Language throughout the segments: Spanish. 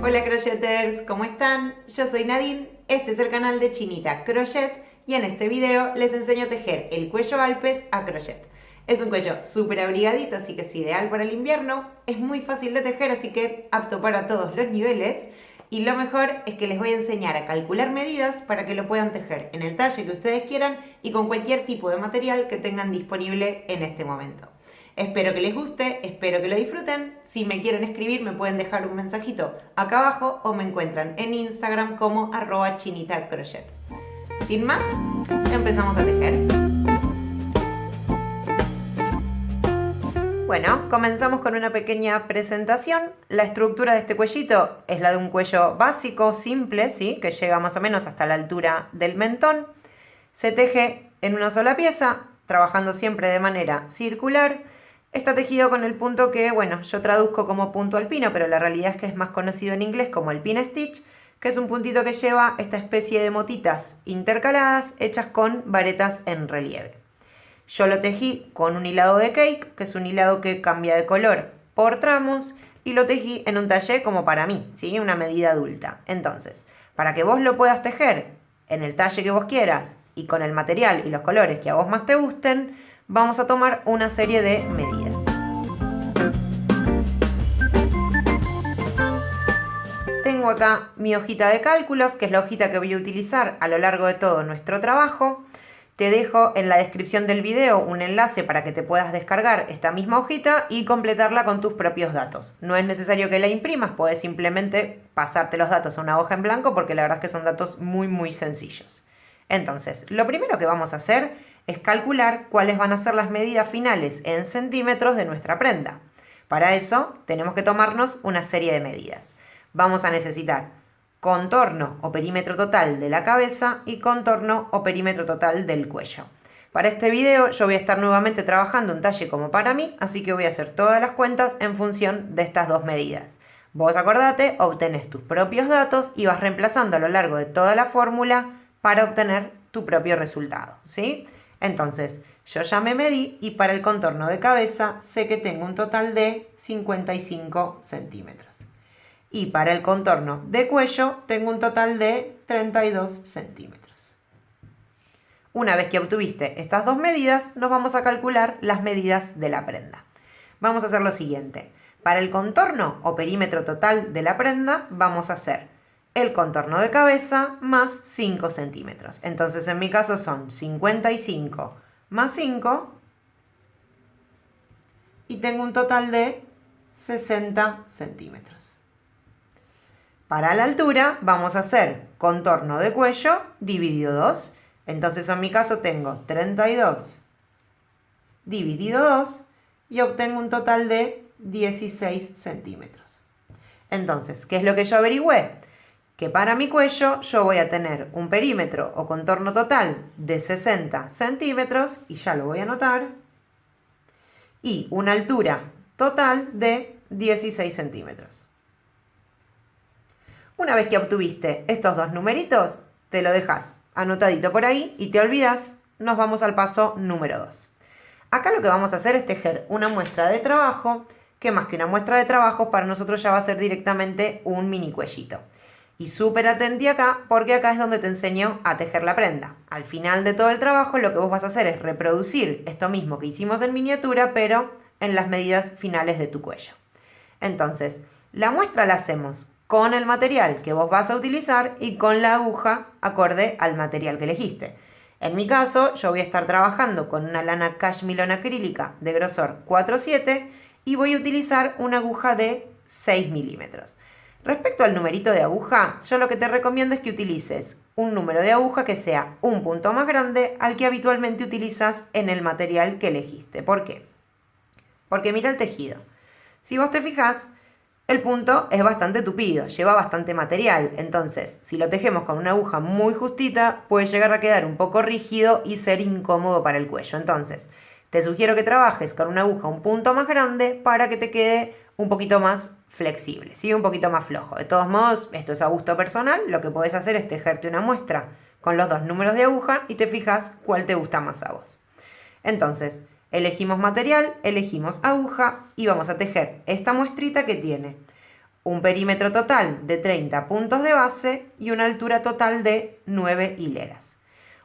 Hola crocheters, ¿cómo están? Yo soy Nadine, este es el canal de Chinita Crochet y en este video les enseño a tejer el cuello Alpes a crochet. Es un cuello súper abrigadito, así que es ideal para el invierno, es muy fácil de tejer, así que apto para todos los niveles. Y lo mejor es que les voy a enseñar a calcular medidas para que lo puedan tejer en el talle que ustedes quieran y con cualquier tipo de material que tengan disponible en este momento. Espero que les guste, espero que lo disfruten. Si me quieren escribir me pueden dejar un mensajito acá abajo o me encuentran en Instagram como @chinitacrochet. Sin más, empezamos a tejer. Bueno, comenzamos con una pequeña presentación. La estructura de este cuellito es la de un cuello básico, simple, ¿sí? Que llega más o menos hasta la altura del mentón. Se teje en una sola pieza, trabajando siempre de manera circular. Está tejido con el punto que, bueno, yo traduzco como punto alpino, pero la realidad es que es más conocido en inglés como alpine stitch, que es un puntito que lleva esta especie de motitas intercaladas hechas con varetas en relieve. Yo lo tejí con un hilado de cake, que es un hilado que cambia de color por tramos, y lo tejí en un talle como para mí, ¿sí? Una medida adulta. Entonces, para que vos lo puedas tejer en el talle que vos quieras y con el material y los colores que a vos más te gusten, vamos a tomar una serie de medidas. Tengo acá mi hojita de cálculos, que es la hojita que voy a utilizar a lo largo de todo nuestro trabajo. Te dejo en la descripción del video un enlace para que te puedas descargar esta misma hojita y completarla con tus propios datos. No es necesario que la imprimas, puedes simplemente pasarte los datos a una hoja en blanco porque la verdad es que son datos muy sencillos. Entonces, lo primero que vamos a hacer es calcular cuáles van a ser las medidas finales en centímetros de nuestra prenda. Para eso tenemos que tomarnos una serie de medidas. Vamos a necesitar contorno o perímetro total de la cabeza y contorno o perímetro total del cuello. Para este video yo voy a estar nuevamente trabajando un talle como para mí, así que voy a hacer todas las cuentas en función de estas dos medidas. Vos acordate, obtenés tus propios datos y vas reemplazando a lo largo de toda la fórmula para obtener tu propio resultado, ¿sí? Entonces, yo ya me medí y para el contorno de cabeza sé que tengo un total de 55 centímetros. Y para el contorno de cuello tengo un total de 32 centímetros. Una vez que obtuviste estas dos medidas, nos vamos a calcular las medidas de la prenda. Vamos a hacer lo siguiente. Para el contorno o perímetro total de la prenda, vamos a hacer el contorno de cabeza más 5 centímetros. Entonces, en mi caso son 55 más 5 y tengo un total de 60 centímetros. Para la altura vamos a hacer contorno de cuello dividido 2. Entonces en mi caso tengo 32 dividido 2 y obtengo un total de 16 centímetros. Entonces, ¿qué es lo que yo averigüé? Que para mi cuello yo voy a tener un perímetro o contorno total de 60 centímetros, y ya lo voy a anotar, y una altura total de 16 centímetros. Una vez que obtuviste estos dos numeritos, te lo dejas anotadito por ahí y te olvidas, nos vamos al paso número 2. Acá lo que vamos a hacer es tejer una muestra de trabajo, que más que una muestra de trabajo, para nosotros ya va a ser directamente un mini cuellito. Y súper atenti acá, porque acá es donde te enseño a tejer la prenda. Al final de todo el trabajo, lo que vos vas a hacer es reproducir esto mismo que hicimos en miniatura, pero en las medidas finales de tu cuello. Entonces, la muestra la hacemos con el material que vos vas a utilizar y con la aguja acorde al material que elegiste. En mi caso, yo voy a estar trabajando con una lana cashmere acrílica de grosor 4/7 y voy a utilizar una aguja de 6 milímetros. Respecto al numerito de aguja, yo lo que te recomiendo es que utilices un número de aguja que sea un punto más grande al que habitualmente utilizas en el material que elegiste. ¿Por qué? Porque mira el tejido. Si vos te fijás, el punto es bastante tupido, lleva bastante material, entonces si lo tejemos con una aguja muy justita puede llegar a quedar un poco rígido y ser incómodo para el cuello. Entonces te sugiero que trabajes con una aguja un punto más grande para que te quede un poquito más flexible, ¿sí? Un poquito más flojo. De todos modos, esto es a gusto personal, lo que podés hacer es tejerte una muestra con los dos números de aguja y te fijas cuál te gusta más a vos. Entonces, elegimos material, elegimos aguja y vamos a tejer esta muestrita que tiene un perímetro total de 30 puntos de base y una altura total de 9 hileras.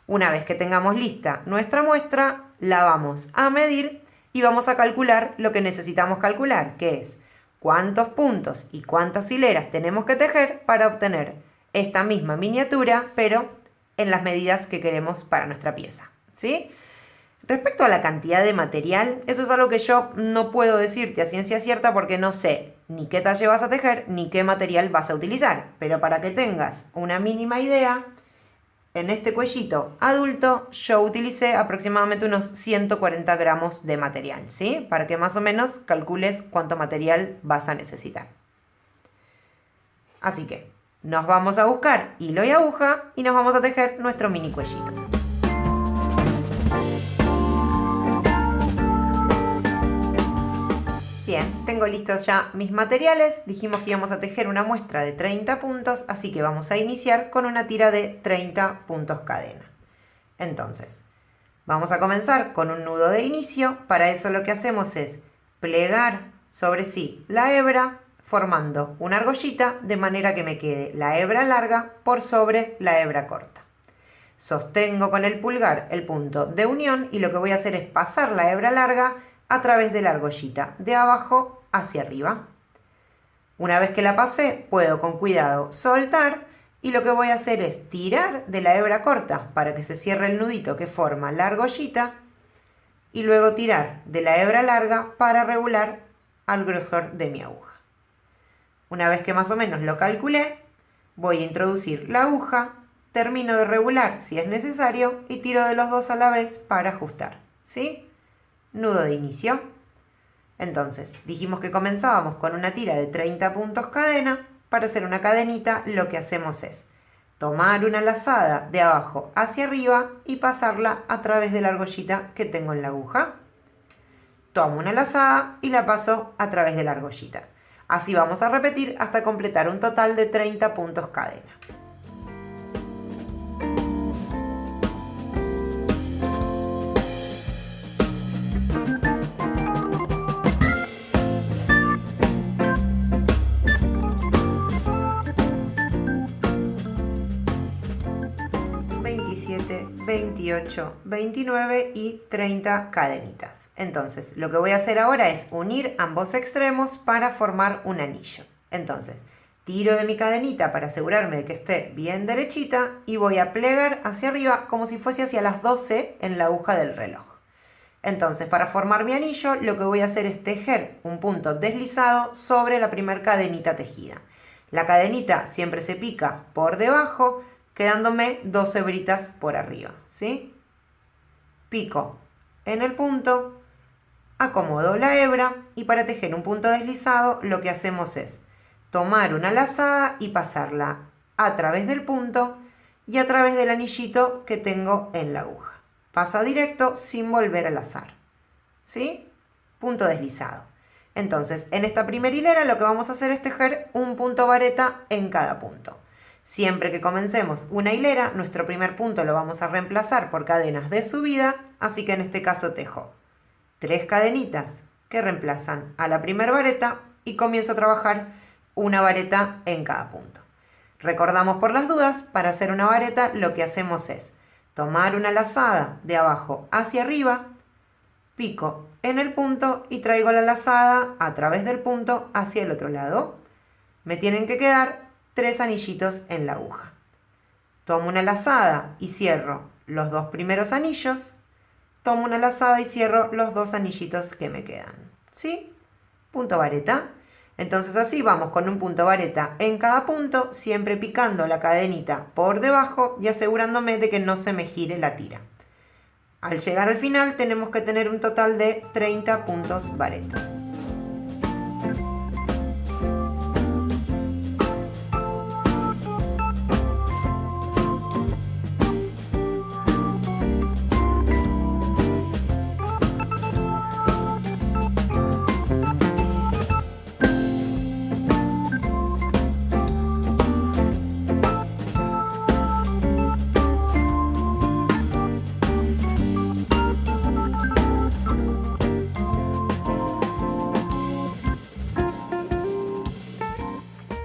Una vez que tengamos lista nuestra muestra, la vamos a medir y vamos a calcular lo que necesitamos calcular, que es cuántos puntos y cuántas hileras tenemos que tejer para obtener esta misma miniatura, pero en las medidas que queremos para nuestra pieza, ¿sí? Respecto a la cantidad de material, eso es algo que yo no puedo decirte a ciencia cierta porque no sé ni qué talle vas a tejer ni qué material vas a utilizar. Pero para que tengas una mínima idea, en este cuellito adulto yo utilicé aproximadamente unos 140 gramos de material, ¿sí? Para que más o menos calcules cuánto material vas a necesitar. Así que nos vamos a buscar hilo y aguja y nos vamos a tejer nuestro mini cuellito. Bien, tengo listos ya mis materiales. Dijimos que íbamos a tejer una muestra de 30 puntos, así que vamos a iniciar con una tira de 30 puntos cadena. Entonces, vamos a comenzar con un nudo de inicio. Para eso lo que hacemos es plegar sobre sí la hebra, formando una argollita de manera que me quede la hebra larga por sobre la hebra corta. Sostengo con el pulgar el punto de unión y lo que voy a hacer es pasar la hebra larga a través de la argollita, de abajo hacia arriba. Una vez que la pasé, puedo con cuidado soltar y lo que voy a hacer es tirar de la hebra corta para que se cierre el nudito que forma la argollita y luego tirar de la hebra larga para regular al grosor de mi aguja. Una vez que más o menos lo calculé, voy a introducir la aguja, termino de regular si es necesario y tiro de los dos a la vez para ajustar, ¿sí? Nudo de inicio. Entonces, dijimos que comenzábamos con una tira de 30 puntos cadena. Para hacer una cadenita, lo que hacemos es tomar una lazada de abajo hacia arriba y pasarla a través de la argollita que tengo en la aguja. Tomo una lazada y la paso a través de la argollita. Así vamos a repetir hasta completar un total de 30 puntos cadena. ...27, 28, 29 y 30 cadenitas. Entonces, lo que voy a hacer ahora es unir ambos extremos para formar un anillo. Entonces, tiro de mi cadenita para asegurarme de que esté bien derechita y voy a plegar hacia arriba como si fuese hacia las 12 en la aguja del reloj. Entonces, para formar mi anillo, lo que voy a hacer es tejer un punto deslizado sobre la primer cadenita tejida. La cadenita siempre se pica por debajo, quedándome 2 hebritas por arriba, ¿sí? Pico en el punto, acomodo la hebra y para tejer un punto deslizado lo que hacemos es tomar una lazada y pasarla a través del punto y a través del anillito que tengo en la aguja. Pasa directo sin volver a lazar, ¿sí? Punto deslizado. Entonces, en esta primera hilera lo que vamos a hacer es tejer un punto vareta en cada punto. Siempre que comencemos una hilera, nuestro primer punto lo vamos a reemplazar por cadenas de subida, así que en este caso tejo 3 cadenitas que reemplazan a la primera vareta y comienzo a trabajar una vareta en cada punto. Recordamos por las dudas, para hacer una vareta lo que hacemos es tomar una lazada de abajo hacia arriba, pico en el punto y traigo la lazada a través del punto hacia el otro lado. Me tienen que quedar 3 anillitos en la aguja. Tomo una lazada y cierro los 2 primeros anillos. Tomo una lazada y cierro los 2 anillitos que me quedan, ¿sí? Punto vareta. Entonces así vamos con un punto vareta en cada punto, siempre picando la cadenita por debajo y asegurándome de que no se me gire la tira. Al llegar al final tenemos que tener un total de 30 puntos vareta.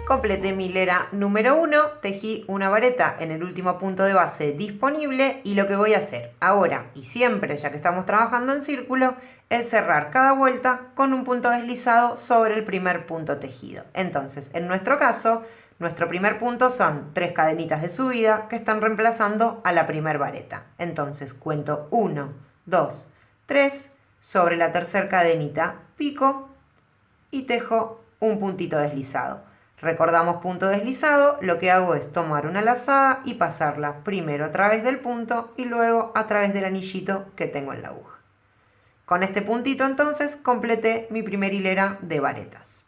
Completé mi hilera número 1, tejí una vareta en el último punto de base disponible y lo que voy a hacer ahora y siempre, ya que estamos trabajando en círculo, es cerrar cada vuelta con un punto deslizado sobre el primer punto tejido. Entonces, en nuestro caso, nuestro primer punto son 3 cadenitas de subida que están reemplazando a la primer vareta. Entonces, cuento 1, 2, 3, sobre la tercera cadenita pico y tejo un puntito deslizado. Recordamos punto deslizado, lo que hago es tomar una lazada y pasarla primero a través del punto y luego a través del anillito que tengo en la aguja. Con este puntito entonces completé mi primera hilera de varetas.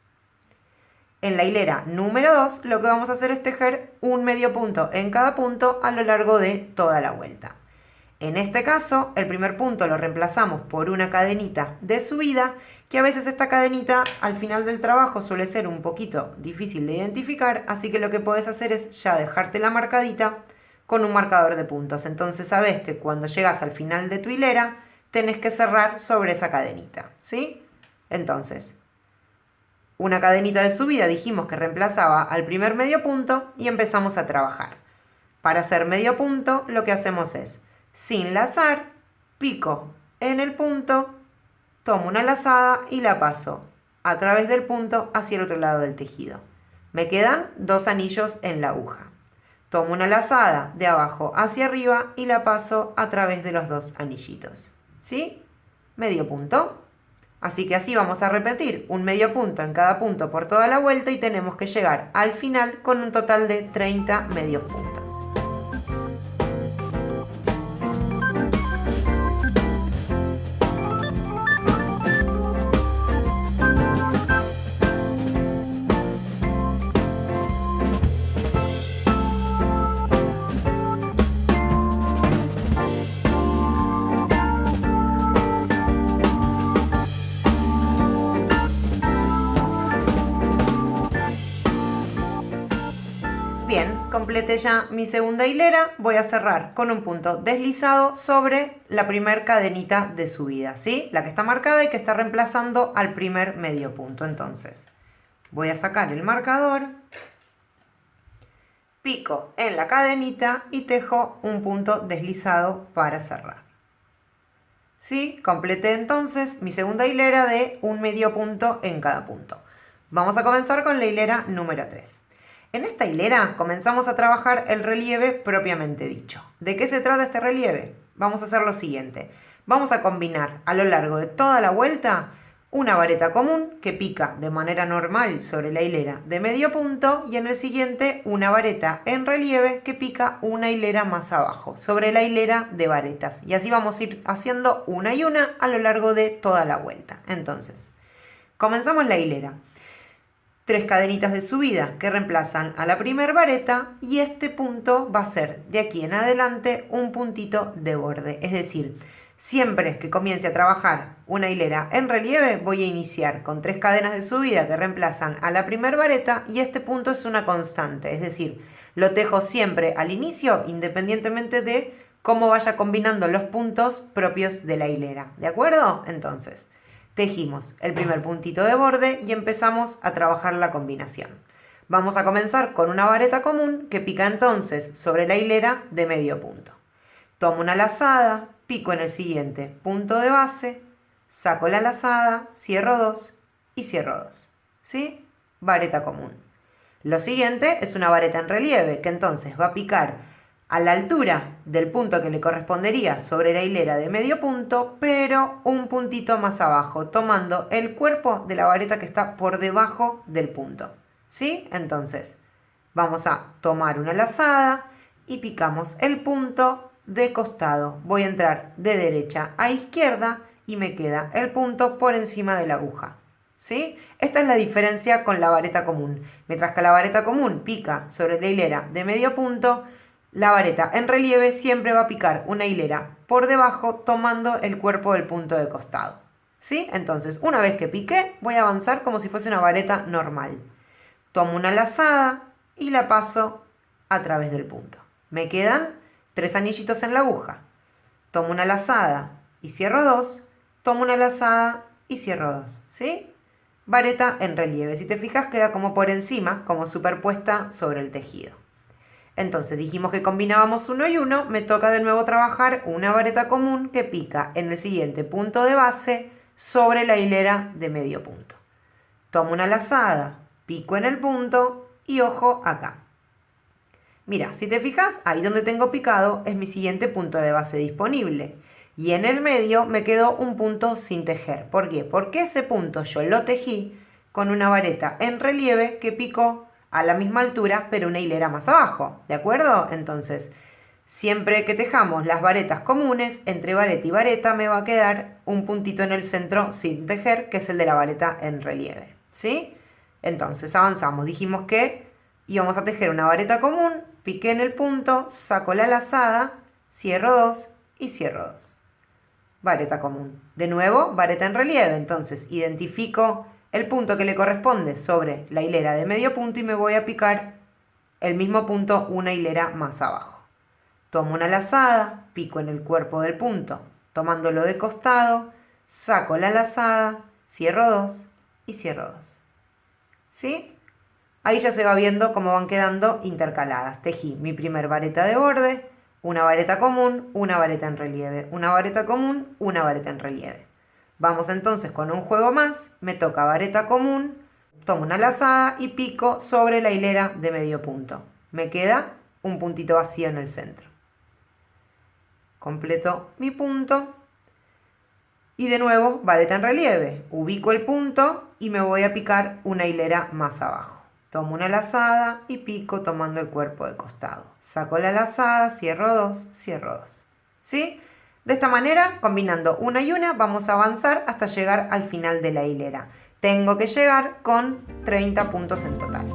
En la hilera número 2 lo que vamos a hacer es tejer un medio punto en cada punto a lo largo de toda la vuelta. En este caso, el primer punto lo reemplazamos por una cadenita de subida, que a veces esta cadenita al final del trabajo suele ser un poquito difícil de identificar, así que lo que podés hacer es ya dejártela marcadita con un marcador de puntos. Entonces sabés que cuando llegas al final de tu hilera, tenés que cerrar sobre esa cadenita, ¿sí? Entonces, una cadenita de subida dijimos que reemplazaba al primer medio punto y empezamos a trabajar. Para hacer medio punto, lo que hacemos es sin lazar, pico en el punto, tomo una lazada y la paso a través del punto hacia el otro lado del tejido. Me quedan 2 anillos en la aguja. Tomo una lazada de abajo hacia arriba y la paso a través de los 2 anillitos. ¿Sí? Medio punto. Así que así vamos a repetir un medio punto en cada punto por toda la vuelta y tenemos que llegar al final con un total de 30 medios puntos. Bien, completé ya mi segunda hilera, voy a cerrar con un punto deslizado sobre la primer cadenita de subida, ¿sí? La que está marcada y que está reemplazando al primer medio punto. Entonces, voy a sacar el marcador, pico en la cadenita y tejo un punto deslizado para cerrar. ¿Sí? Completé entonces mi segunda hilera de un medio punto en cada punto. Vamos a comenzar con la hilera número 3. En esta hilera comenzamos a trabajar el relieve propiamente dicho. ¿De qué se trata este relieve? Vamos a hacer lo siguiente. Vamos a combinar a lo largo de toda la vuelta una vareta común que pica de manera normal sobre la hilera de medio punto y en el siguiente una vareta en relieve que pica una hilera más abajo sobre la hilera de varetas. Y así vamos a ir haciendo una y una a lo largo de toda la vuelta. Entonces, comenzamos la hilera. 3 cadenitas de subida que reemplazan a la primer vareta y este punto va a ser de aquí en adelante un puntito de borde. Es decir, siempre que comience a trabajar una hilera en relieve voy a iniciar con 3 cadenas de subida que reemplazan a la primer vareta y este punto es una constante. Es decir, lo tejo siempre al inicio independientemente de cómo vaya combinando los puntos propios de la hilera. ¿De acuerdo? Entonces, tejimos el primer puntito de borde y empezamos a trabajar la combinación. Vamos a comenzar con una vareta común que pica entonces sobre la hilera de medio punto. Tomo una lazada, pico en el siguiente punto de base, saco la lazada, cierro 2 y cierro 2. ¿Sí? Vareta común. Lo siguiente es una vareta en relieve que entonces va a picar a la altura del punto que le correspondería sobre la hilera de medio punto, pero un puntito más abajo, tomando el cuerpo de la vareta que está por debajo del punto. ¿Sí? Entonces, vamos a tomar una lazada y picamos el punto de costado. Voy a entrar de derecha a izquierda y me queda el punto por encima de la aguja. ¿Sí? Esta es la diferencia con la vareta común. Mientras que la vareta común pica sobre la hilera de medio punto, la vareta en relieve siempre va a picar una hilera por debajo tomando el cuerpo del punto de costado. ¿Sí? Entonces, una vez que piqué, voy a avanzar como si fuese una vareta normal. Tomo una lazada y la paso a través del punto. Me quedan 3 anillitos en la aguja. Tomo una lazada y cierro 2. Tomo una lazada y cierro 2. ¿Sí? vareta en relieve. Si te fijas, queda como por encima, como superpuesta sobre el tejido. Entonces dijimos que combinábamos 1 y 1, me toca de nuevo trabajar una vareta común que pica en el siguiente punto de base sobre la hilera de medio punto. Tomo una lazada, pico en el punto y ojo acá. Mira, si te fijas, ahí donde tengo picado es mi siguiente punto de base disponible. Y en el medio me quedó un punto sin tejer. ¿Por qué? Porque ese punto yo lo tejí con una vareta en relieve que picó a la misma altura, pero una hilera más abajo, ¿de acuerdo? Entonces, siempre que tejamos las varetas comunes, entre vareta y vareta me va a quedar un puntito en el centro sin tejer, que es el de la vareta en relieve, ¿sí? Entonces, avanzamos. Dijimos que íbamos a tejer una vareta común, piqué en el punto, saco la lazada, cierro 2 y cierro 2. Vareta común. De nuevo, vareta en relieve. Entonces, identifico el punto que le corresponde sobre la hilera de medio punto y me voy a picar el mismo punto una hilera más abajo. Tomo una lazada, pico en el cuerpo del punto, tomándolo de costado, saco la lazada, cierro 2 y cierro 2. ¿Sí? Ahí ya se va viendo cómo van quedando intercaladas. Tejí mi primer vareta de borde, una vareta común, una vareta en relieve, una vareta común, una vareta en relieve. Vamos entonces con un juego más, me toca vareta común, tomo una lazada y pico sobre la hilera de medio punto. Me queda un puntito vacío en el centro. Completo mi punto y de nuevo vareta en relieve. Ubico el punto y me voy a picar una hilera más abajo. Tomo una lazada y pico tomando el cuerpo de costado. Saco la lazada, cierro 2, cierro 2. ¿Sí? De esta manera, combinando una y una, vamos a avanzar hasta llegar al final de la hilera. Tengo que llegar con 30 puntos en total.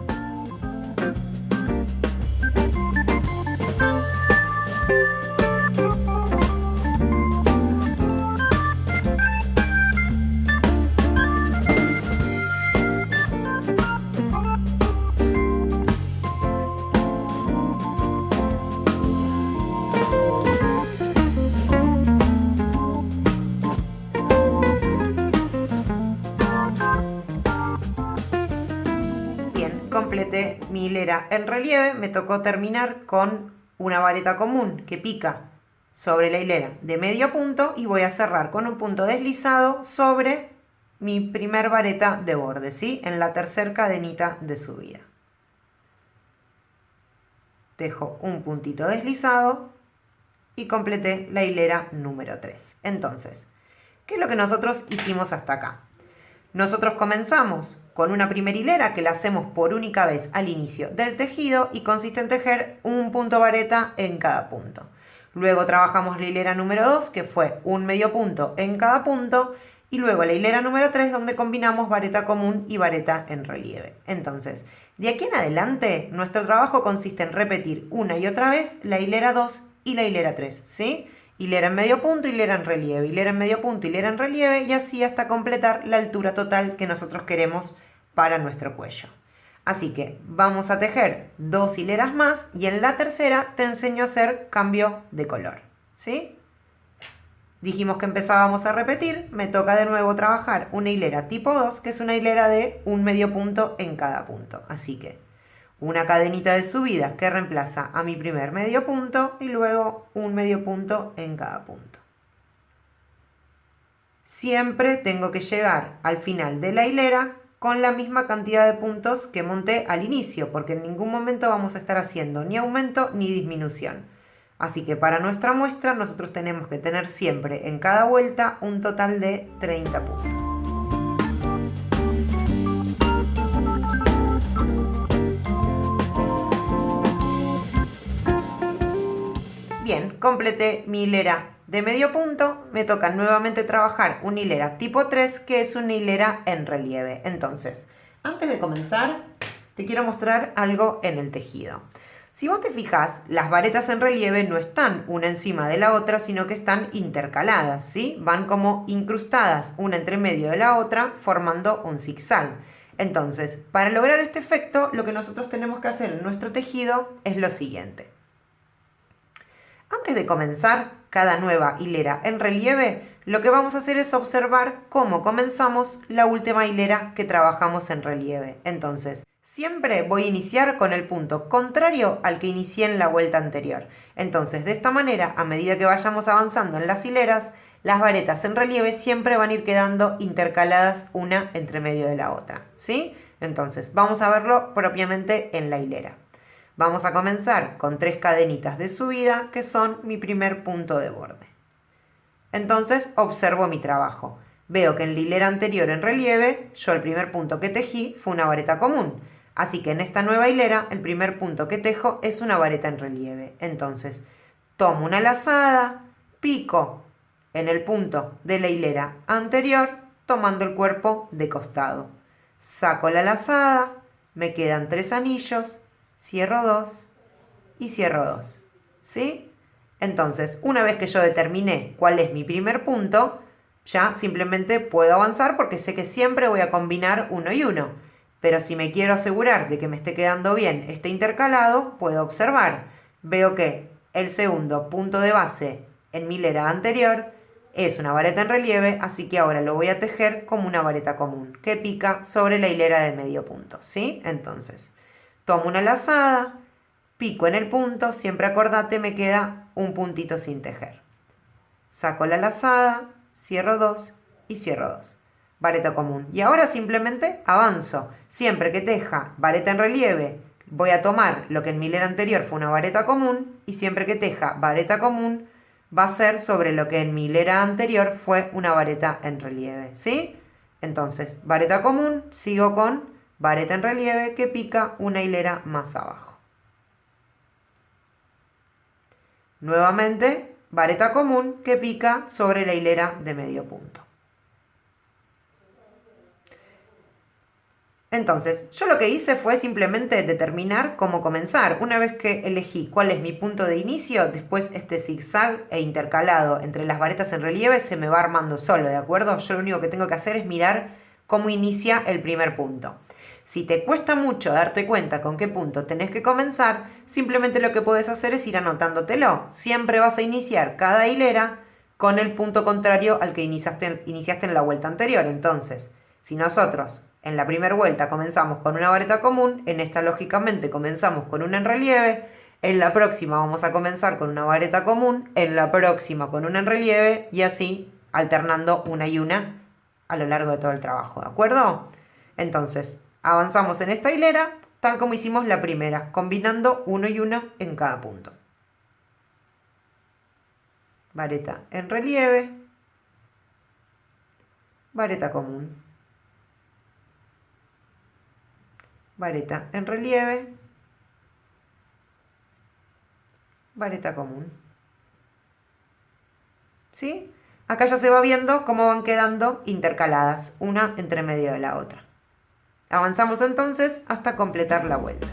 Completé mi hilera en relieve, me tocó terminar con una vareta común que pica sobre la hilera de medio punto y voy a cerrar con un punto deslizado sobre mi primer vareta de borde, ¿sí? En la tercera cadenita de subida. Dejo un puntito deslizado y completé la hilera número 3. Entonces, ¿qué es lo que nosotros hicimos hasta acá? Nosotros comenzamos con una primera hilera que la hacemos por única vez al inicio del tejido y consiste en tejer un punto vareta en cada punto. Luego trabajamos la hilera número 2, que fue un medio punto en cada punto, y luego la hilera número 3, donde combinamos vareta común y vareta en relieve. Entonces, de aquí en adelante, nuestro trabajo consiste en repetir una y otra vez la hilera 2 y la hilera 3, ¿sí? Hilera en medio punto, hilera en relieve, hilera en medio punto, hilera en relieve, y así hasta completar la altura total que nosotros queremos para nuestro cuello. Así que vamos a tejer 2 hileras más y en la tercera te enseño a hacer cambio de color, ¿sí? Dijimos que empezábamos a repetir, me toca de nuevo trabajar una hilera tipo 2, que es una hilera de un medio punto en cada punto. Así que una cadenita de subida que reemplaza a mi primer medio punto y luego un medio punto en cada punto. Siempre tengo que llegar al final de la hilera con la misma cantidad de puntos que monté al inicio, porque en ningún momento vamos a estar haciendo ni aumento ni disminución. Así que para nuestra muestra nosotros tenemos que tener siempre en cada vuelta un total de 30 puntos. Bien, completé mi hilera de medio punto, me toca nuevamente trabajar una hilera tipo 3, que es una hilera en relieve. Entonces, antes de comenzar, te quiero mostrar algo en el tejido. Si vos te fijas, las varetas en relieve no están una encima de la otra, sino que están intercaladas, ¿sí? Van como incrustadas una entre medio de la otra, formando un zigzag. Entonces, para lograr este efecto, lo que nosotros tenemos que hacer en nuestro tejido es lo siguiente. Antes de comenzar cada nueva hilera en relieve, lo que vamos a hacer es observar cómo comenzamos la última hilera que trabajamos en relieve. Entonces, siempre voy a iniciar con el punto contrario al que inicié en la vuelta anterior. Entonces, de esta manera, a medida que vayamos avanzando en las hileras, las varetas en relieve siempre van a ir quedando intercaladas una entre medio de la otra, ¿sí? Entonces, vamos a verlo propiamente en la hilera. Vamos a comenzar con 3 cadenitas de subida, que son mi primer punto de borde. Entonces, observo mi trabajo. Veo que en la hilera anterior en relieve, yo el primer punto que tejí fue una vareta común. Así que en esta nueva hilera, el primer punto que tejo es una vareta en relieve. Entonces, tomo una lazada, pico en el punto de la hilera anterior, tomando el cuerpo de costado. Saco la lazada, me quedan 3 anillos, cierro 2 y cierro 2. ¿Sí? Entonces, una vez que yo determiné cuál es mi primer punto, ya simplemente puedo avanzar porque sé que siempre voy a combinar uno y uno. Pero si me quiero asegurar de que me esté quedando bien este intercalado, puedo observar. Veo que el segundo punto de base en mi hilera anterior es una vareta en relieve, así que ahora lo voy a tejer como una vareta común, que pica sobre la hilera de medio punto, ¿sí? Entonces, tomo una lazada, pico en el punto, siempre acordate, me queda un puntito sin tejer. Saco la lazada, cierro 2 y cierro 2. Vareta común. Y ahora simplemente avanzo. Siempre que teja vareta en relieve, voy a tomar lo que en mi hilera anterior fue una vareta común, y siempre que teja vareta común, va a ser sobre lo que en mi hilera anterior fue una vareta en relieve, ¿sí? Entonces, vareta común, sigo con vareta en relieve que pica una hilera más abajo. Nuevamente, vareta común que pica sobre la hilera de medio punto. Entonces, yo lo que hice fue simplemente determinar cómo comenzar. Una vez que elegí cuál es mi punto de inicio, después este zigzag e intercalado entre las varetas en relieve se me va armando solo, ¿de acuerdo? Yo lo único que tengo que hacer es mirar cómo inicia el primer punto. Si te cuesta mucho darte cuenta con qué punto tenés que comenzar, simplemente lo que puedes hacer es ir anotándotelo. Siempre vas a iniciar cada hilera con el punto contrario al que iniciaste en la vuelta anterior. Entonces, si nosotros en la primera vuelta comenzamos con una vareta común, en esta lógicamente comenzamos con una en relieve, en la próxima vamos a comenzar con una vareta común, en la próxima con una en relieve, y así alternando una y una a lo largo de todo el trabajo, ¿de acuerdo? Entonces, avanzamos en esta hilera tal como hicimos la primera, combinando uno y uno en cada punto. Vareta en relieve, vareta común. Vareta en relieve, vareta común. ¿Sí? Acá ya se va viendo cómo van quedando intercaladas, una entre medio de la otra. Avanzamos entonces hasta completar la vuelta.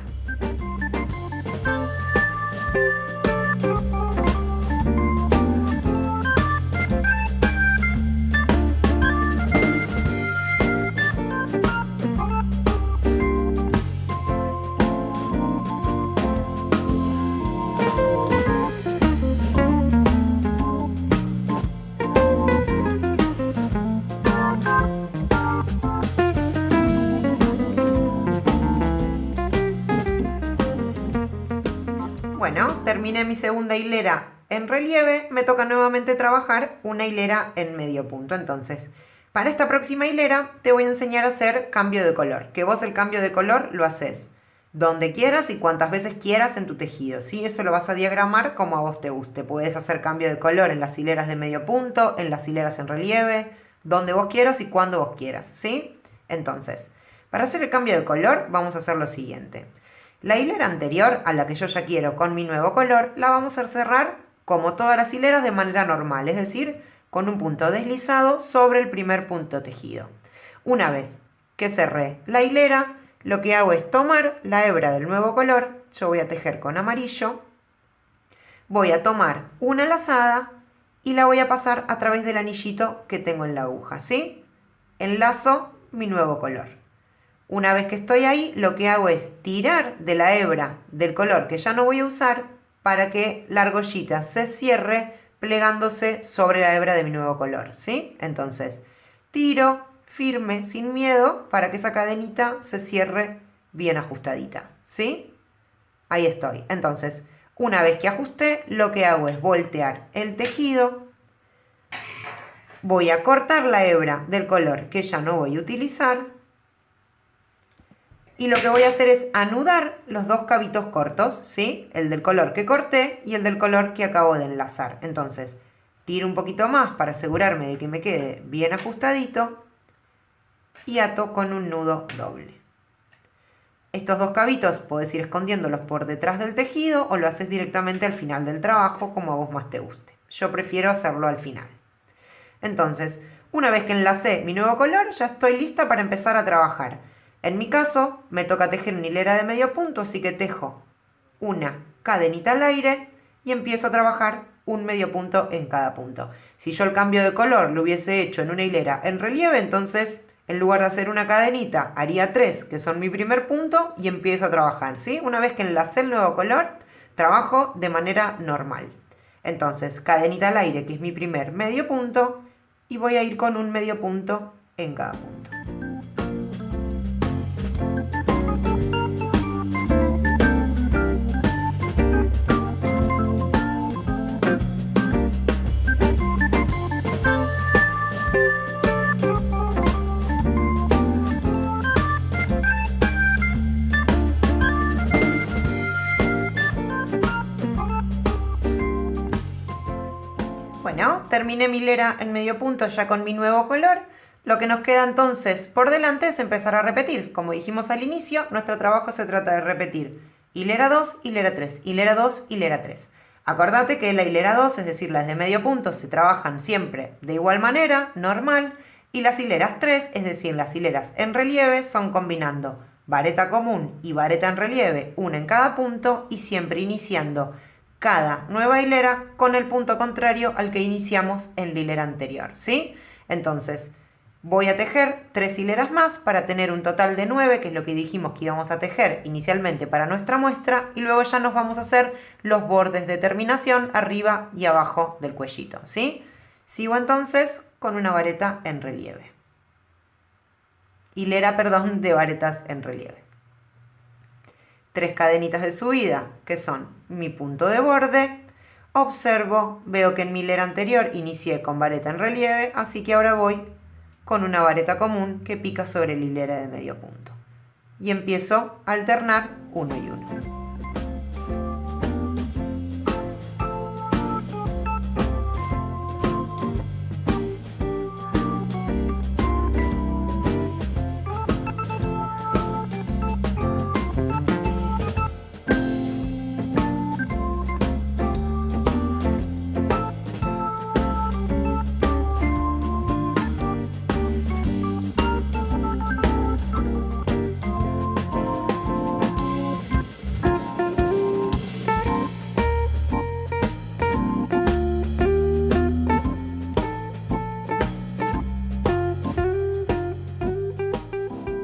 Bueno, terminé mi segunda hilera en relieve, me toca nuevamente trabajar una hilera en medio punto. Entonces, para esta próxima hilera te voy a enseñar a hacer cambio de color, que vos el cambio de color lo haces donde quieras y cuantas veces quieras en tu tejido, ¿sí? Eso lo vas a diagramar como a vos te guste. Puedes hacer cambio de color en las hileras de medio punto, en las hileras en relieve, donde vos quieras y cuando vos quieras, ¿sí? Entonces, para hacer el cambio de color vamos a hacer lo siguiente. La hilera anterior, a la que yo ya quiero con mi nuevo color, la vamos a cerrar como todas las hileras de manera normal, es decir, con un punto deslizado sobre el primer punto tejido. Una vez que cerré la hilera, lo que hago es tomar la hebra del nuevo color, yo voy a tejer con amarillo, voy a tomar una lazada y la voy a pasar a través del anillito que tengo en la aguja, ¿sí? Enlazo mi nuevo color. Una vez que estoy ahí, lo que hago es tirar de la hebra del color que ya no voy a usar para que la argollita se cierre plegándose sobre la hebra de mi nuevo color, ¿sí? Entonces, tiro firme, sin miedo, para que esa cadenita se cierre bien ajustadita, ¿sí? Ahí estoy. Entonces, una vez que ajusté, lo que hago es voltear el tejido. Voy a cortar la hebra del color que ya no voy a utilizar. Y lo que voy a hacer es anudar los dos cabitos cortos, ¿sí? El del color que corté y el del color que acabo de enlazar. Entonces, tiro un poquito más para asegurarme de que me quede bien ajustadito y ato con un nudo doble. Estos dos cabitos podés ir escondiéndolos por detrás del tejido o lo haces directamente al final del trabajo, como a vos más te guste. Yo prefiero hacerlo al final. Entonces, una vez que enlacé mi nuevo color, ya estoy lista para empezar a trabajar. En mi caso, me toca tejer una hilera de medio punto, así que tejo una cadenita al aire y empiezo a trabajar un medio punto en cada punto. Si yo el cambio de color lo hubiese hecho en una hilera en relieve, entonces en lugar de hacer una cadenita, haría 3, que son mi primer punto, y empiezo a trabajar, ¿sí? Una vez que enlacé el nuevo color, trabajo de manera normal. Entonces, cadenita al aire, que es mi primer medio punto, y voy a ir con un medio punto en cada punto. Bueno, terminé mi hilera en medio punto ya con mi nuevo color. Lo que nos queda entonces por delante es empezar a repetir. Como dijimos al inicio, nuestro trabajo se trata de repetir hilera 2, hilera 3, hilera 2, hilera 3. Acordate que la hilera 2, es decir, las de medio punto, se trabajan siempre de igual manera, normal, y las hileras 3, es decir, las hileras en relieve, son combinando vareta común y vareta en relieve, una en cada punto, y siempre iniciando cada nueva hilera con el punto contrario al que iniciamos en la hilera anterior, ¿sí? Entonces, voy a tejer 3 hileras más para tener un total de 9, que es lo que dijimos que íbamos a tejer inicialmente para nuestra muestra, y luego ya nos vamos a hacer los bordes de terminación arriba y abajo del cuellito, ¿sí? Sigo entonces con una vareta en relieve. Hilera, perdón, de varetas en relieve. 3 cadenitas de subida, que son mi punto de borde. Observo, veo que en mi hilera anterior inicié con vareta en relieve, así que ahora voy con una vareta común que pica sobre la hilera de medio punto. Y empiezo a alternar uno y uno.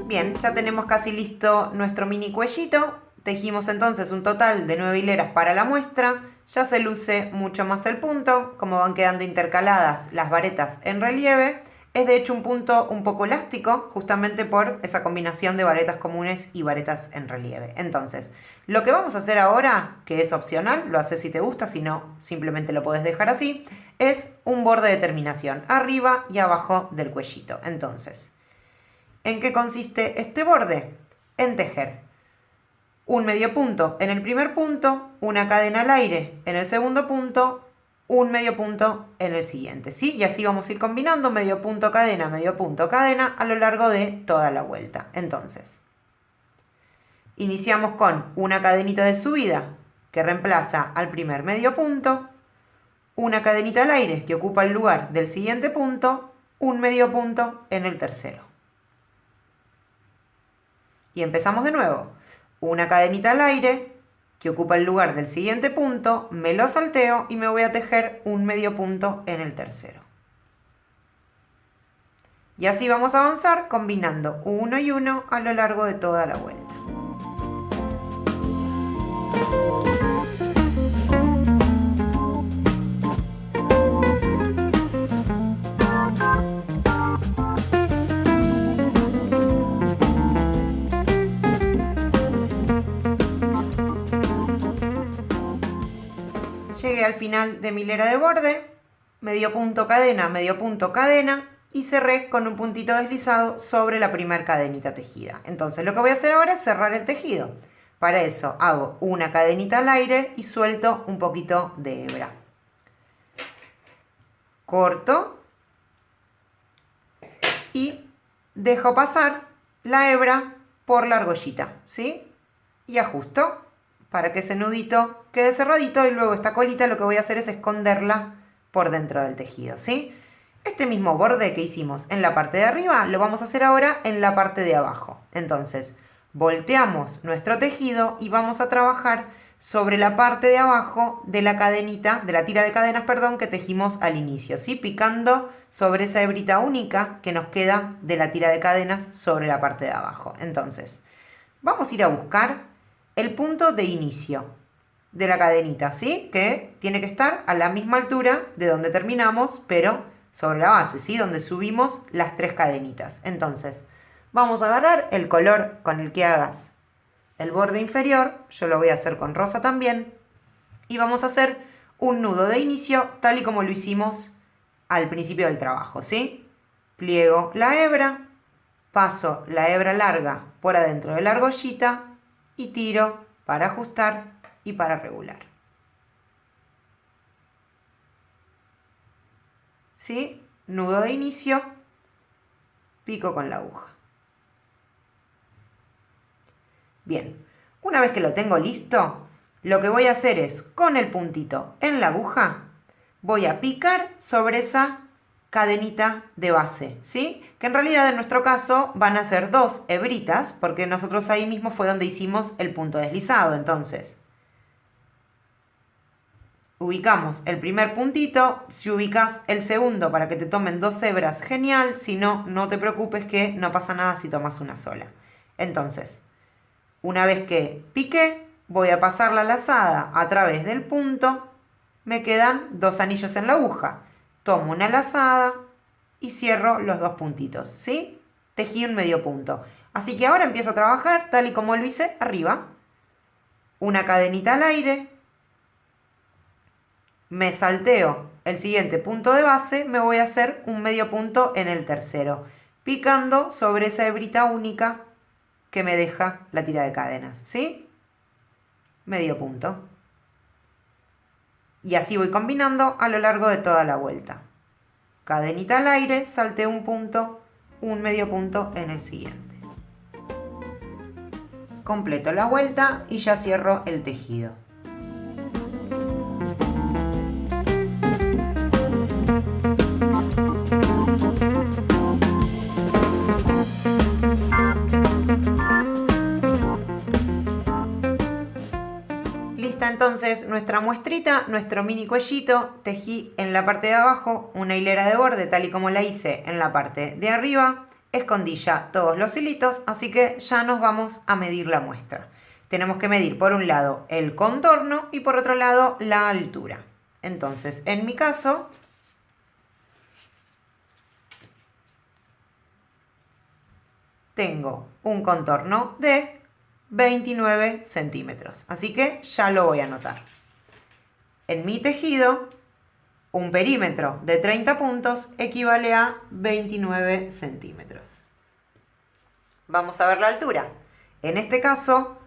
Bien, ya tenemos casi listo nuestro mini cuellito. Tejimos entonces un total de 9 hileras para la muestra. Ya se luce mucho más el punto, como van quedando intercaladas las varetas en relieve. Es de hecho un punto un poco elástico, justamente por esa combinación de varetas comunes y varetas en relieve. Entonces, lo que vamos a hacer ahora, que es opcional, lo haces si te gusta, si no, simplemente lo podés dejar así, es un borde de terminación, arriba y abajo del cuellito. Entonces, ¿en qué consiste este borde? En tejer un medio punto en el primer punto, una cadena al aire en el segundo punto, un medio punto en el siguiente, ¿sí? Y así vamos a ir combinando medio punto cadena a lo largo de toda la vuelta. Entonces, iniciamos con una cadenita de subida que reemplaza al primer medio punto, una cadenita al aire que ocupa el lugar del siguiente punto, un medio punto en el tercero. Y empezamos de nuevo. Una cadenita al aire que ocupa el lugar del siguiente punto, me lo salteo y me voy a tejer un medio punto en el tercero. Y así vamos a avanzar combinando uno y uno a lo largo de toda la vuelta. al final de mi hilera de borde, medio punto cadena y cerré con un puntito deslizado sobre la primera cadenita tejida. Entonces lo que voy a hacer ahora es cerrar el tejido. Para eso hago una cadenita al aire y suelto un poquito de hebra. Corto y dejo pasar la hebra por la argollita, ¿sí? Y ajusto para que ese nudito quede cerradito y luego esta colita lo que voy a hacer es esconderla por dentro del tejido, ¿sí? Este mismo borde que hicimos en la parte de arriba lo vamos a hacer ahora en la parte de abajo. Entonces, volteamos nuestro tejido y vamos a trabajar sobre la parte de abajo de la cadenita, de la tira de cadenas, perdón, que tejimos al inicio, ¿sí? Picando sobre esa hebrita única que nos queda de la tira de cadenas sobre la parte de abajo. Entonces, vamos a ir a buscar el punto de inicio de la cadenita, ¿sí? Que tiene que estar a la misma altura de donde terminamos, pero sobre la base, ¿sí? Donde subimos las 3 cadenitas. Entonces, vamos a agarrar el color con el que hagas el borde inferior, yo lo voy a hacer con rosa también, y vamos a hacer un nudo de inicio tal y como lo hicimos al principio del trabajo, ¿sí? Pliego la hebra, paso la hebra larga por adentro de la argollita y tiro para ajustar y para regular. ¿Sí? Nudo de inicio, pico con la aguja. Bien, una vez que lo tengo listo, lo que voy a hacer es, con el puntito en la aguja, voy a picar sobre esa cadenita de base, ¿sí? Que en realidad en nuestro caso van a ser 2 hebritas, porque nosotros ahí mismo fue donde hicimos el punto deslizado. Entonces, ubicamos el primer puntito, si ubicas el segundo para que te tomen 2 hebras, genial, si no, no te preocupes que no pasa nada si tomas una sola. Entonces, una vez que piqué, voy a pasar la lazada a través del punto, me quedan 2 anillos en la aguja. Tomo una lazada y cierro los 2 puntitos, ¿sí? Tejí un medio punto. Así que ahora empiezo a trabajar tal y como lo hice arriba. Una cadenita al aire, me salteo el siguiente punto de base, me voy a hacer un medio punto en el tercero, picando sobre esa hebrita única que me deja la tira de cadenas, ¿sí? Medio punto. Y así voy combinando a lo largo de toda la vuelta. Cadenita al aire, salteo un punto, un medio punto en el siguiente. Completo la vuelta y ya cierro el tejido. Lista entonces nuestra muestrita, nuestro mini cuellito. Tejí en la parte de abajo una hilera de borde tal y como la hice en la parte de arriba. Escondí ya todos los hilitos, así que ya nos vamos a medir la muestra. Tenemos que medir por un lado el contorno y por otro lado la altura. Entonces, en mi caso, tengo un contorno de 29 centímetros. Así que ya lo voy a anotar. En mi tejido, un perímetro de 30 puntos equivale a 29 centímetros. Vamos a ver la altura. En este caso,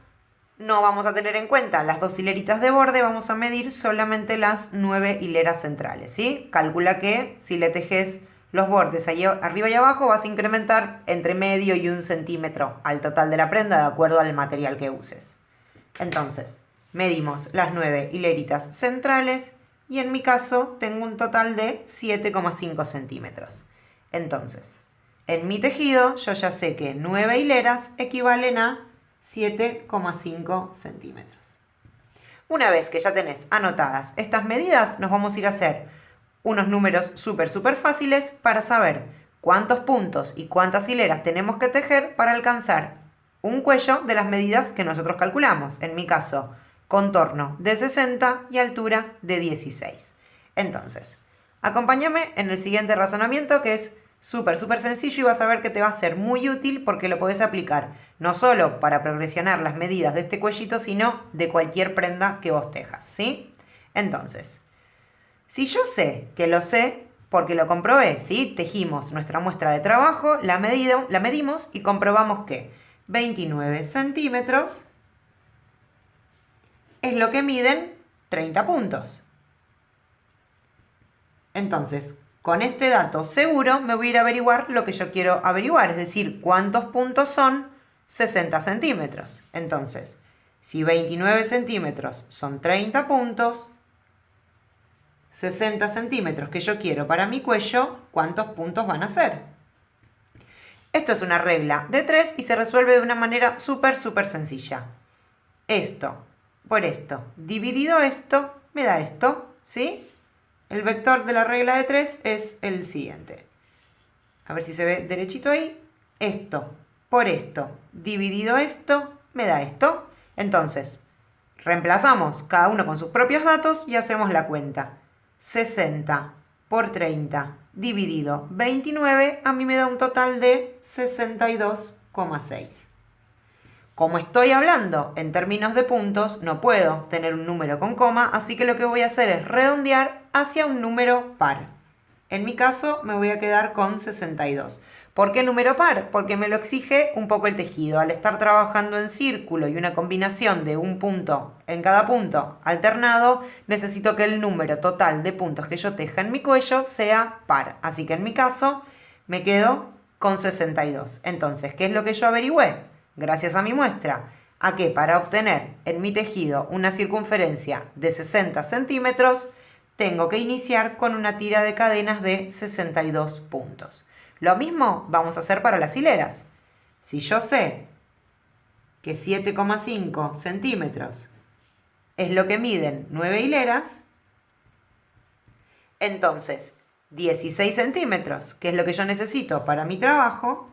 no vamos a tener en cuenta las 2 hileritas de borde, vamos a medir solamente las 9 hileras centrales, ¿sí? Calcula que si le tejes los bordes ahí arriba y abajo vas a incrementar entre medio y 1 centímetro al total de la prenda de acuerdo al material que uses. Entonces, medimos las 9 hileritas centrales y en mi caso tengo un total de 7,5 centímetros. Entonces, en mi tejido yo ya sé que 9 hileras equivalen a 7,5 centímetros. Una vez que ya tenés anotadas estas medidas, nos vamos a ir a hacer unos números súper fáciles para saber cuántos puntos y cuántas hileras tenemos que tejer para alcanzar un cuello de las medidas que nosotros calculamos. En mi caso, contorno de 60 y altura de 16. Entonces, acompáñame en el siguiente razonamiento que es súper sencillo y vas a ver que te va a ser muy útil porque lo podés aplicar no solo para progresionar las medidas de este cuellito, sino de cualquier prenda que vos tejas, ¿sí? Entonces, Si yo sé que lo sé, porque lo comprobé, ¿sí? Tejimos nuestra muestra de trabajo, la medimos y comprobamos que 29 centímetros es lo que miden 30 puntos. Entonces, con este dato seguro me voy a ir a averiguar lo que yo quiero averiguar, es decir, cuántos puntos son 60 centímetros. Entonces, si 29 centímetros son 30 puntos, 60 centímetros que yo quiero para mi cuello, ¿cuántos puntos van a ser? Esto es una regla de 3 y se resuelve de una manera súper sencilla. Esto por esto dividido esto me da esto, ¿sí? El vector de la regla de 3 es el siguiente. A ver si se ve derechito ahí. Esto por esto dividido esto me da esto. Entonces, reemplazamos cada uno con sus propios datos y hacemos la cuenta. 60 por 30 dividido 29 a mí me da un total de 62,6. Como estoy hablando en términos de puntos, no puedo tener un número con coma, así que lo que voy a hacer es redondear hacia un número par. En mi caso me voy a quedar con 62. ¿Por qué número par? Porque me lo exige un poco el tejido. Al estar trabajando en círculo y una combinación de un punto en cada punto alternado, necesito que el número total de puntos que yo teja en mi cuello sea par. Así que en mi caso me quedo con 62. Entonces, ¿qué es lo que yo averigüé? Gracias a mi muestra, a que para obtener en mi tejido una circunferencia de 60 centímetros, tengo que iniciar con una tira de cadenas de 62 puntos. Lo mismo vamos a hacer para las hileras. Si yo sé que 7,5 centímetros es lo que miden 9 hileras, entonces 16 centímetros, que es lo que yo necesito para mi trabajo,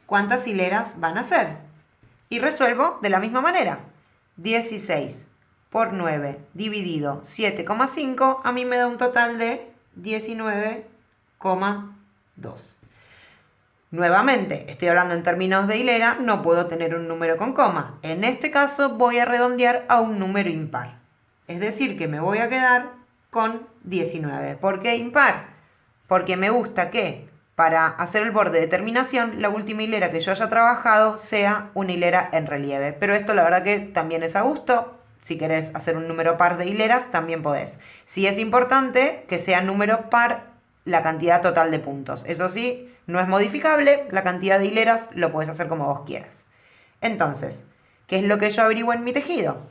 ¿cuántas hileras van a ser? Y resuelvo de la misma manera. 16 por 9 dividido 7,5 a mí me da un total de 19,2. Nuevamente, estoy hablando en términos de hilera, no puedo tener un número con coma. En este caso voy a redondear a un número impar. Es decir, que me voy a quedar con 19. ¿Por qué impar? Porque me gusta que para hacer el borde de terminación, la última hilera que yo haya trabajado sea una hilera en relieve. Pero esto la verdad que también es a gusto. Si querés hacer un número par de hileras, también podés. Sí es importante que sea número par la cantidad total de puntos. Eso sí, no es modificable. La cantidad de hileras lo podés hacer como vos quieras. Entonces, ¿qué es lo que yo averiguo en mi tejido?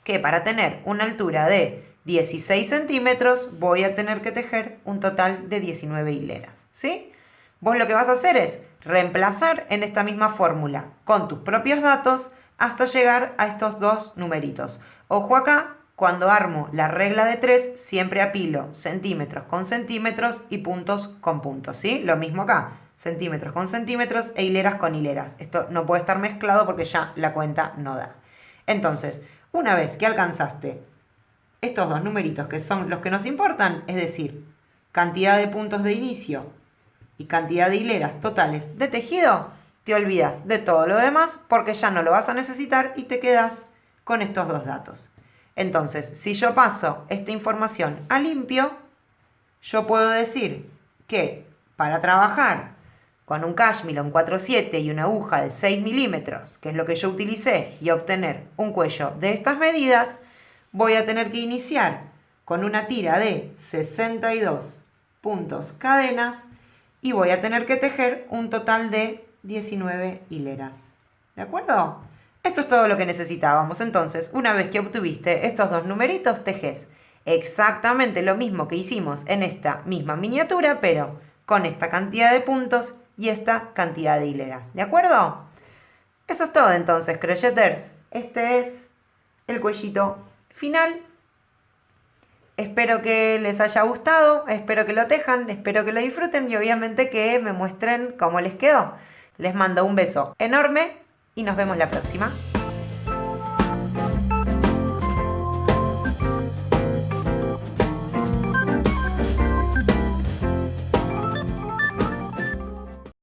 Que para tener una altura de 16 centímetros voy a tener que tejer un total de 19 hileras, ¿sí? Vos lo que vas a hacer es reemplazar en esta misma fórmula con tus propios datos hasta llegar a estos dos numeritos. Ojo acá, cuando armo la regla de 3 siempre apilo centímetros con centímetros y puntos con puntos, ¿sí? Lo mismo acá, centímetros con centímetros e hileras con hileras. Esto no puede estar mezclado porque ya la cuenta no da. Entonces, una vez que alcanzaste estos dos numeritos que son los que nos importan, es decir, cantidad de puntos de inicio y cantidad de hileras totales de tejido, te olvidas de todo lo demás porque ya no lo vas a necesitar y te quedas con estos dos datos. Entonces, si yo paso esta información a limpio, yo puedo decir que para trabajar con un cashmere 4/7 y una aguja de 6 milímetros, que es lo que yo utilicé, y obtener un cuello de estas medidas, voy a tener que iniciar con una tira de 62 puntos cadenas y voy a tener que tejer un total de 19 hileras. ¿De acuerdo? Esto es todo lo que necesitábamos. Entonces, una vez que obtuviste estos dos numeritos, tejes exactamente lo mismo que hicimos en esta misma miniatura, pero con esta cantidad de puntos y esta cantidad de hileras. ¿De acuerdo? Eso es todo entonces, crocheters. Este es el cuellito final. Espero que les haya gustado, espero que lo tejan, espero que lo disfruten y obviamente que me muestren cómo les quedó. Les mando un beso enorme y nos vemos la próxima.